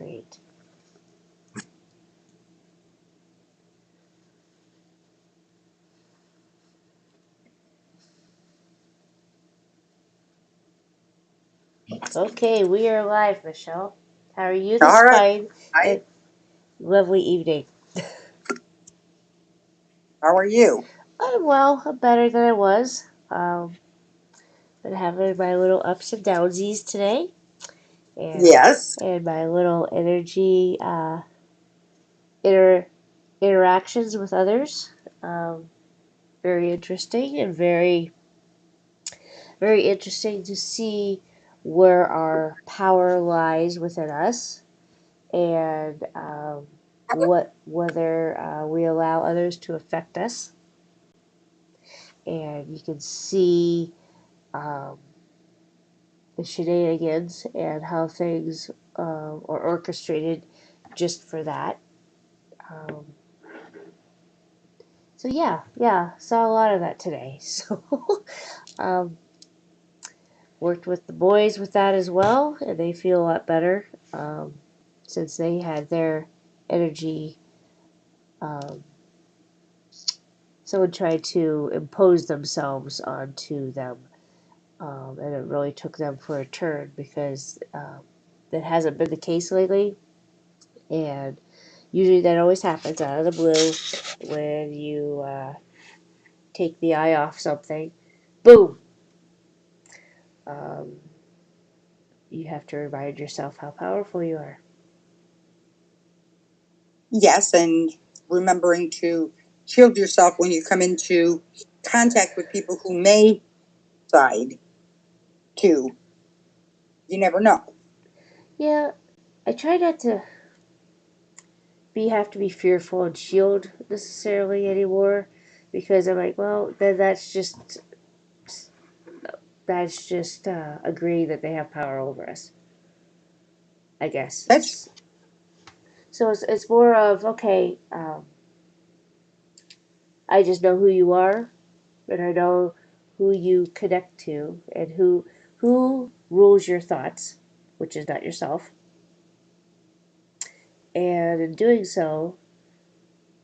Great. Okay, we are live, Michelle. How are you this All right. fine Hi. and lovely evening? How are you? I'm well. I'm better than I was. Been having my little ups and downsies today, and Yes. and my little energy inter interactions with others. Um, Very interesting and very interesting to see where our power lies within us and what whether we allow others to affect us. And you can see um, the shenanigans and how things are orchestrated just for that. Um, so yeah, saw a lot of that today. So um, worked with the boys with that as well, and they feel a lot better since they had their energy. Um, Someone tried to impose themselves onto them, and it really took them for a turn because that hasn't been the case lately. And usually that always happens out of the blue when you take the eye off something. Boom! Um, you have to remind yourself how powerful you are. Yes, and remembering to shield yourself when you come into contact with people who may side too. You never know. Yeah, I try not to have to be fearful and shield necessarily anymore because I'm like, well, then that's just agreeing that they have power over us. I guess. That's So it's more of okay. I just know who you are, and I know who you connect to, and who rules your thoughts, which is not yourself. And in doing so,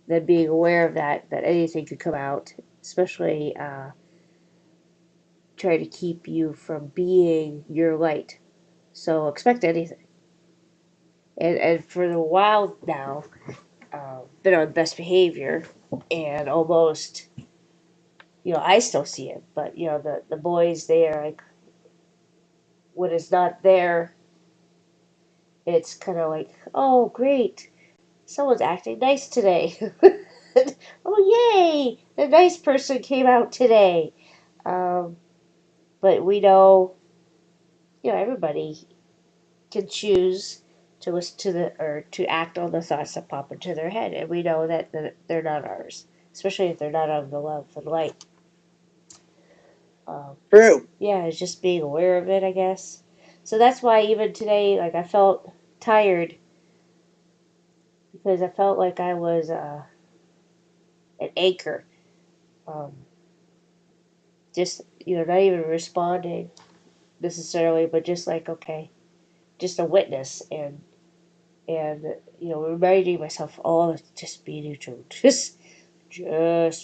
then being aware of that anything could come out, especially try to keep you from being your light. So expect anything. And for a while now, been on best behavior, and almost, I still see it, but the boys there, like when it's not there, it's kind of like, oh great, someone's acting nice today. Oh yay, the nice person came out today. Um, but we know, everybody can choose to listen to or to act on the thoughts that pop into their head, and we know that they're not ours, especially if they're not of the love and light. Um, true. yeah, it's just being aware of it, I guess. So that's why even today, like I felt tired because I felt like I was an anchor, um, just not even responding necessarily, but just like okay, just a witness and reminding myself, oh, just be neutral, just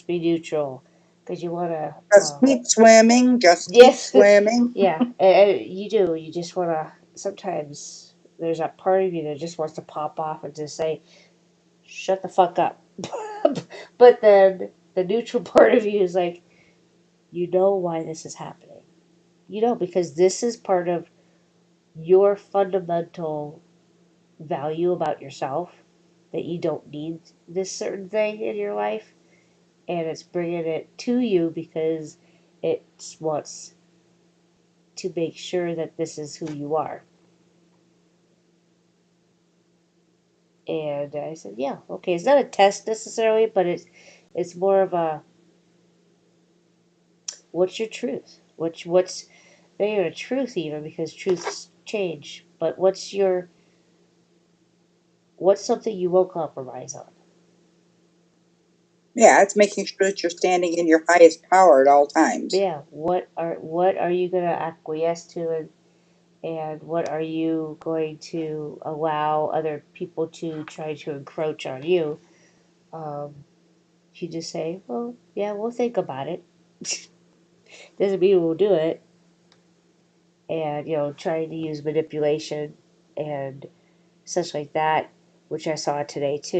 be neutral, because you want to. Just keep swimming. Just keep Yes, swimming. yeah, and you do. You just want to. Sometimes there's that part of you that just wants to pop off and just say, "Shut the fuck up." But then the neutral part of you is like, you know why this is happening. Because this is part of your fundamental value about yourself that you don't need this certain thing in your life, and it's bringing it to you because it wants to make sure that this is who you are. And I said, yeah, okay. It's not a test necessarily, but it's more of a what's your truth? What's not even a truth even because truths change. But what's something you won't compromise on? Yeah, it's making sure that you're standing in your highest power at all times. Yeah, what are you gonna acquiesce to And what are you going to allow other people to try to encroach on you? Um, you just say, well, yeah, we'll think about it. Doesn't mean we'll do it. And, trying to use manipulation and such like that, which I saw today too.